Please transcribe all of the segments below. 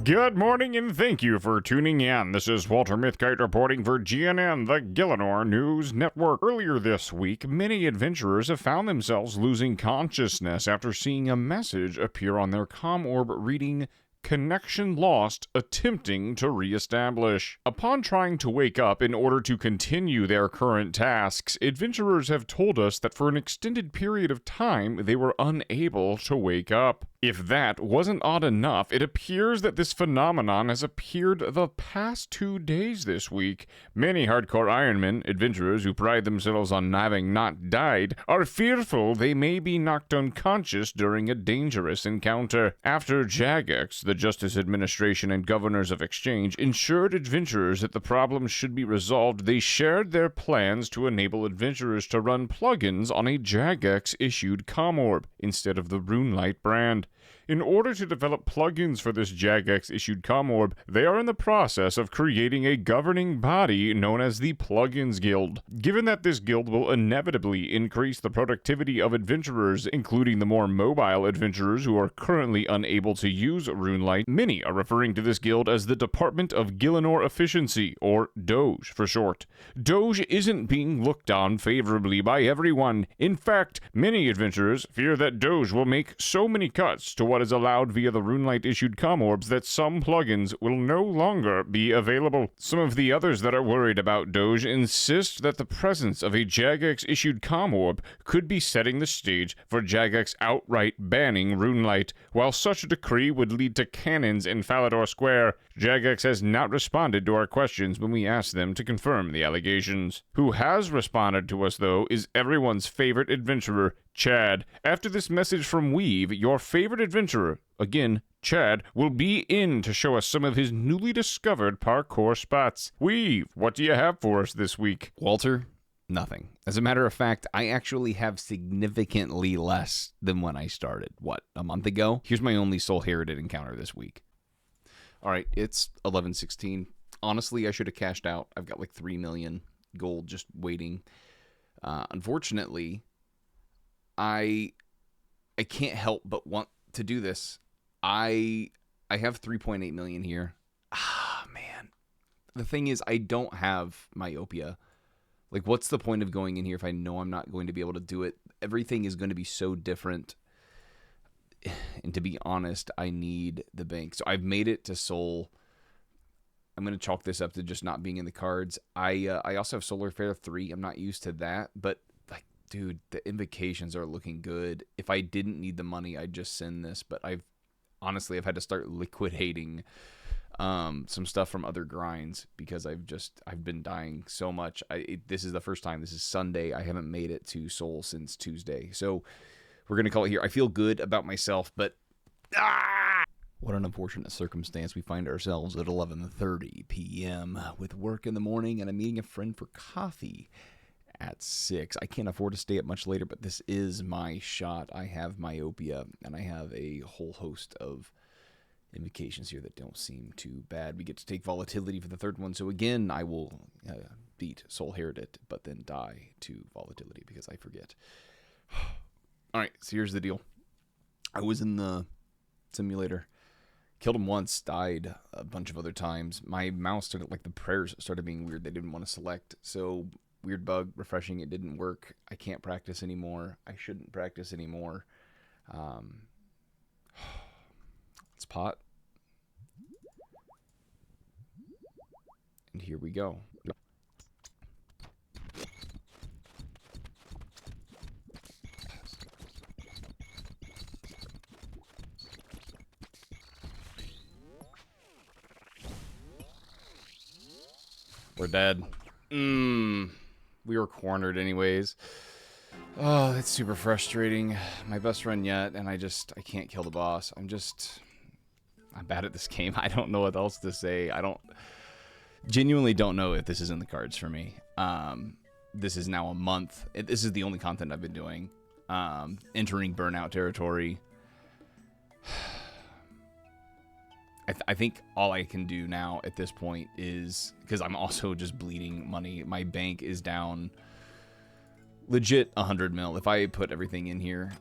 Good morning and thank you for tuning in. This is Walter Mithkite reporting for GNN, the Gielinor News Network. Earlier this week, many adventurers have found themselves losing consciousness after seeing a message appear on their comm orb reading, "Connection lost, attempting to reestablish." Upon trying to wake up in order to continue their current tasks, adventurers have told us that for an extended period of time, they were unable to wake up. If that wasn't odd enough, it appears that this phenomenon has appeared the past 2 days this week. Many hardcore Ironmen, adventurers who pride themselves on having not died, are fearful they may be knocked unconscious during a dangerous encounter. After Jagex, the Justice Administration and Governors of Exchange, ensured adventurers that the problem should be resolved, they shared their plans to enable adventurers to run plugins on a Jagex-issued comm orb instead of the Runelite brand. In order to develop plugins for this Jagex-issued comm orb, they are in the process of creating a governing body known as the Plugins Guild. Given that this guild will inevitably increase the productivity of adventurers, including the more mobile adventurers who are currently unable to use Runelite, many are referring to this guild as the Department of Gielinor Efficiency, or Doge for short. Doge isn't being looked on favorably by everyone. In fact, many adventurers fear that Doge will make so many cuts to what is allowed via the Runelite-issued comm orbs that some plugins will no longer be available. Some of the others that are worried about Doge insist that the presence of a Jagex-issued comm orb could be setting the stage for Jagex outright banning Runelite. While such a decree would lead to cannons in Falador Square, Jagex has not responded to our questions when we asked them to confirm the allegations. Who has responded to us, though, is everyone's favorite adventurer, Chad. After this message from Weave, your favorite adventurer, again, Chad, will be in to show us some of his newly discovered parkour spots. Weave, what do you have for us this week? Walter, nothing. As a matter of fact, I actually have significantly less than when I started, a month ago? Here's my only soul-herited encounter this week. All right, it's 11/16. Honestly, I should have cashed out. I've got like 3 million gold just waiting. Unfortunately, I can't help but want to do this. I have 3.8 million here. Man. The thing is, I don't have myopia. Like, what's the point of going in here if I know I'm not going to be able to do it? Everything is going to be so different. And to be honest, I need the bank. So I've made it to Soul. I'm going to chalk this up to just not being in the cards. I also have Solar Fair 3. I'm not used to that. But, like, dude, the invocations are looking good. If I didn't need the money, I'd just send this. But I've had to start liquidating some stuff from other grinds because I've been dying so much. This is the first time. This is Sunday. I haven't made it to Soul since Tuesday. So we're going to call it here. I feel good about myself, but what an unfortunate circumstance. We find ourselves at 11:30 p.m. with work in the morning, and I'm meeting a friend for coffee at 6. I can't afford to stay up much later, but this is my shot. I have myopia, and I have a whole host of invocations here that don't seem too bad. We get to take volatility for the third one, so again, I will beat Soul Heritage, but then die to volatility because I forget. All right, so here's the deal. I was in the simulator. Killed him once, died a bunch of other times. My mouse started, like, the prayers started being weird. They didn't want to select. So, weird bug, refreshing, it didn't work. I can't practice anymore. I shouldn't practice anymore. Let's pot. And here we go. We're dead. We were cornered anyways. Oh, that's super frustrating. My best run yet, and I can't kill the boss. I'm bad at this game. I don't know what else to say. Genuinely don't know if this is in the cards for me. This is now a month. This is the only content I've been doing. Entering burnout territory. I think all I can do now at this point is, because I'm also just bleeding money, my bank is down legit 100 mil. If I put everything in here,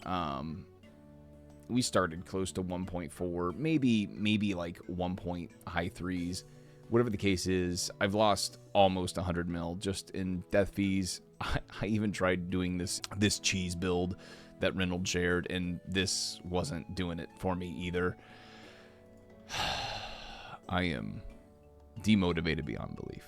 We started close to 1.4, maybe like 1 point high threes. Whatever the case is, I've lost almost 100 mil just in death fees. I even tried doing this cheese build that Reynolds shared, and this wasn't doing it for me either. I am demotivated beyond belief.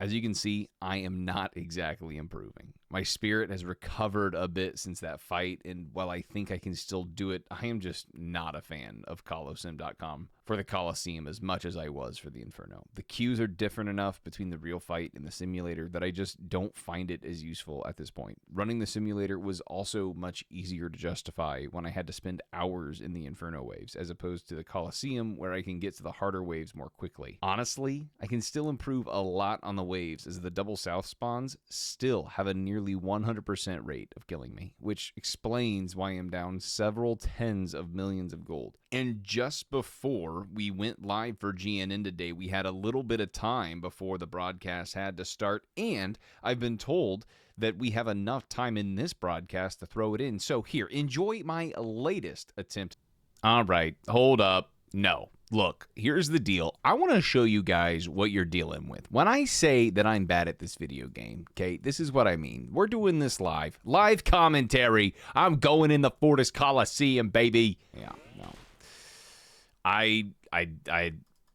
As you can see, I am not exactly improving. My spirit has recovered a bit since that fight, and while I think I can still do it, I am just not a fan of coliseum.com for the Colosseum as much as I was for the Inferno. The queues are different enough between the real fight and the simulator that I just don't find it as useful at this point. Running the simulator was also much easier to justify when I had to spend hours in the Inferno waves, as opposed to the Colosseum where I can get to the harder waves more quickly. Honestly, I can still improve a lot on the waves, as the double south spawns still have a nearly 100% rate of killing me, which explains why I'm down several tens of millions of gold. And just before we went live for GNN today, we had a little bit of time before the broadcast had to start, and I've been told that we have enough time in this broadcast to throw it in. So here, enjoy my latest attempt. All right, hold up. No. Look, here's the deal. I want to show you guys what you're dealing with. When I say that I'm bad at this video game, okay, this is what I mean. We're doing this live. Live commentary. I'm going in the Fortis Colosseum, baby. Yeah, no. I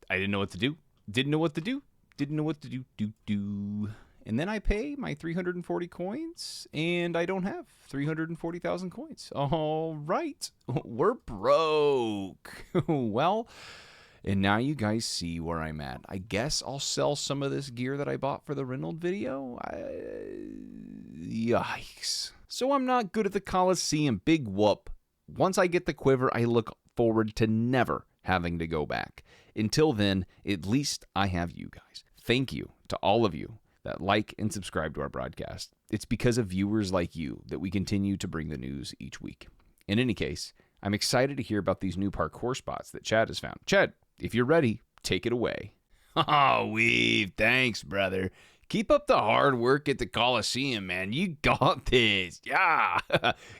didn't know what to do. Didn't know what to do. And then I pay my 340 coins, and I don't have 340,000 coins. All right. We're broke. Well, and now you guys see where I'm at. I guess I'll sell some of this gear that I bought for the Reynolds video. Yikes. So I'm not good at the Coliseum. Big whoop. Once I get the quiver, I look forward to never having to go back. Until then, at least I have you guys. Thank you to all of you that like and subscribe to our broadcast. It's because of viewers like you that we continue to bring the news each week. In any case, I'm excited to hear about these new parkour spots that Chad has found. Chad, if you're ready, take it away. Oh, Weave, thanks, brother. Keep up the hard work at the Coliseum, man. You got this. Yeah.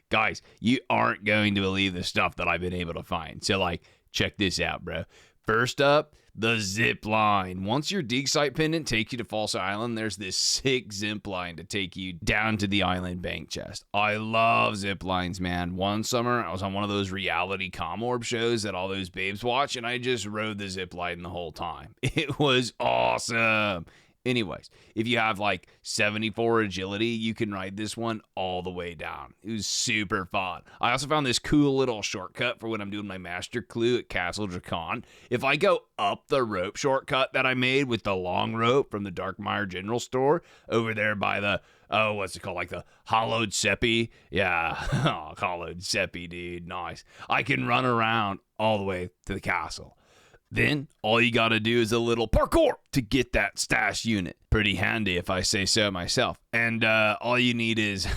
Guys, you aren't going to believe the stuff that I've been able to find. So, check this out, bro. First up, the zip line. Once your dig site pendant takes you to Fossil Island, there's this sick zip line to take you down to the island bank chest. I love zip lines, man. One summer, I was on one of those reality com-orb shows that all those babes watch, and I just rode the zip line the whole time. It was awesome. Anyways, if you have 74 agility, you can ride this one all the way down. It was super fun. I also found this cool little shortcut for when I'm doing my master clue at Castle Dracon. If I go up the rope shortcut that I made with the long rope from the Darkmire General Store over there by the, what's it called? The hollowed seppi? Yeah, hollowed seppi, dude. Nice. I can run around all the way to the castle. Then, all you gotta do is a little parkour to get that stash unit. Pretty handy if I say so myself. And all you need is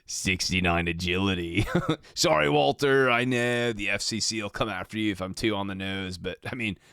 69 agility. Sorry, Walter, I know the FCC will come after you if I'm too on the nose, but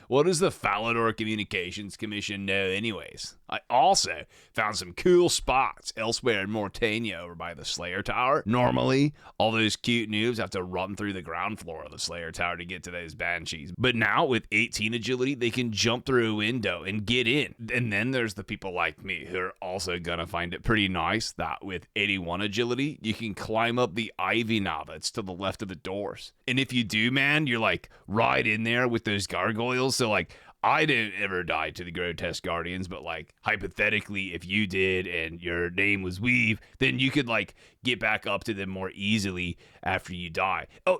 what does the Falador Communications Commission know anyways? I also found some cool spots elsewhere in Morytania over by the Slayer Tower. Normally, all those cute noobs have to run through the ground floor of the Slayer Tower to get to those banshees. But now, with 18 agility, they can jump through a window and get in. And then there's the people like me who are also gonna find it pretty nice that with 81 agility, you can climb up the ivy now that's to the left of the doors. And if you do, man, you're right in there with those gargoyles. So I didn't ever die to the grotesque guardians, but hypothetically, if you did and your name was Weave, then you could get back up to them more easily after you die. Oh,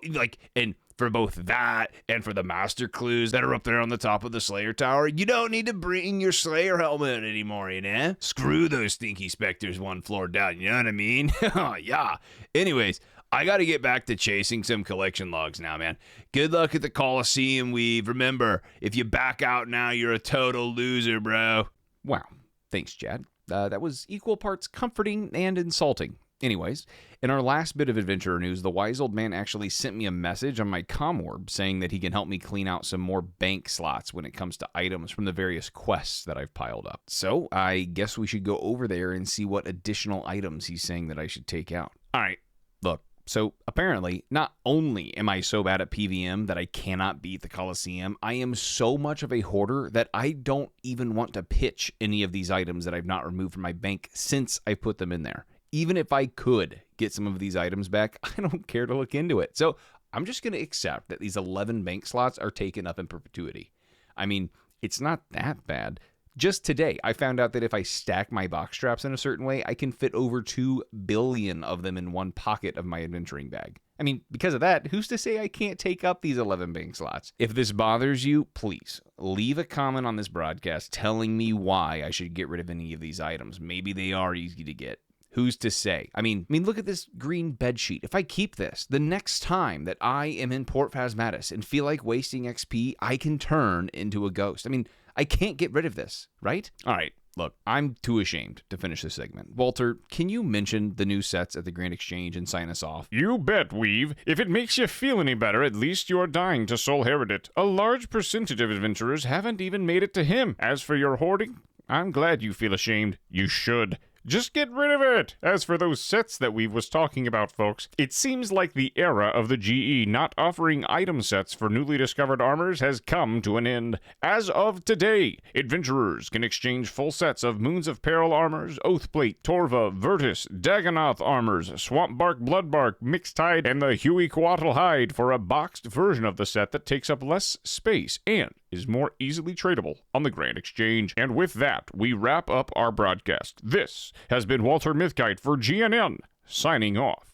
and for both that and for the master clues that are up there on the top of the Slayer Tower, you don't need to bring your Slayer helmet anymore, you know? Screw those stinky specters one floor down, you know what I mean? Yeah. Anyways, I gotta get back to chasing some collection logs now, man. Good luck at the Colosseum, Weave. Remember, if you back out now, you're a total loser, bro. Wow. Thanks, Chad. That was equal parts comforting and insulting. Anyways, in our last bit of adventurer news, the wise old man actually sent me a message on my com-orb saying that he can help me clean out some more bank slots when it comes to items from the various quests that I've piled up. So I guess we should go over there and see what additional items he's saying that I should take out. All right, look. So apparently, not only am I so bad at PVM that I cannot beat the Coliseum, I am so much of a hoarder that I don't even want to pitch any of these items that I've not removed from my bank since I put them in there. Even if I could get some of these items back, I don't care to look into it. So I'm just going to accept that these 11 bank slots are taken up in perpetuity. I mean, it's not that bad. Just today, I found out that if I stack my box straps in a certain way, I can fit over 2 billion of them in one pocket of my adventuring bag. I mean, because of that, who's to say I can't take up these 11 bank slots? If this bothers you, please leave a comment on this broadcast telling me why I should get rid of any of these items. Maybe they are easy to get. Who's to say? I mean, look at this green bed sheet. If I keep this, the next time that I am in Port Phasmatis and feel like wasting XP, I can turn into a ghost. I mean, I can't get rid of this, right? All right, look, I'm too ashamed to finish this segment. Walter, can you mention the new sets at the Grand Exchange and sign us off? You bet, Weave. If it makes you feel any better, at least you're dying to soul herit it. A large percentage of adventurers haven't even made it to him. As for your hoarding, I'm glad you feel ashamed. You should. Just get rid of it! As for those sets that we was talking about, folks, it seems like the era of the GE not offering item sets for newly discovered armors has come to an end. As of today, adventurers can exchange full sets of Moons of Peril armors, Oathplate, Torva, Virtus, Dagonoth armors, Swampbark, Bloodbark, Mixtide, and the Huey-Coatl hide for a boxed version of the set that takes up less space and is more easily tradable on the Grand Exchange. And with that, we wrap up our broadcast. This has been Walter Mithkite for GNN, signing off.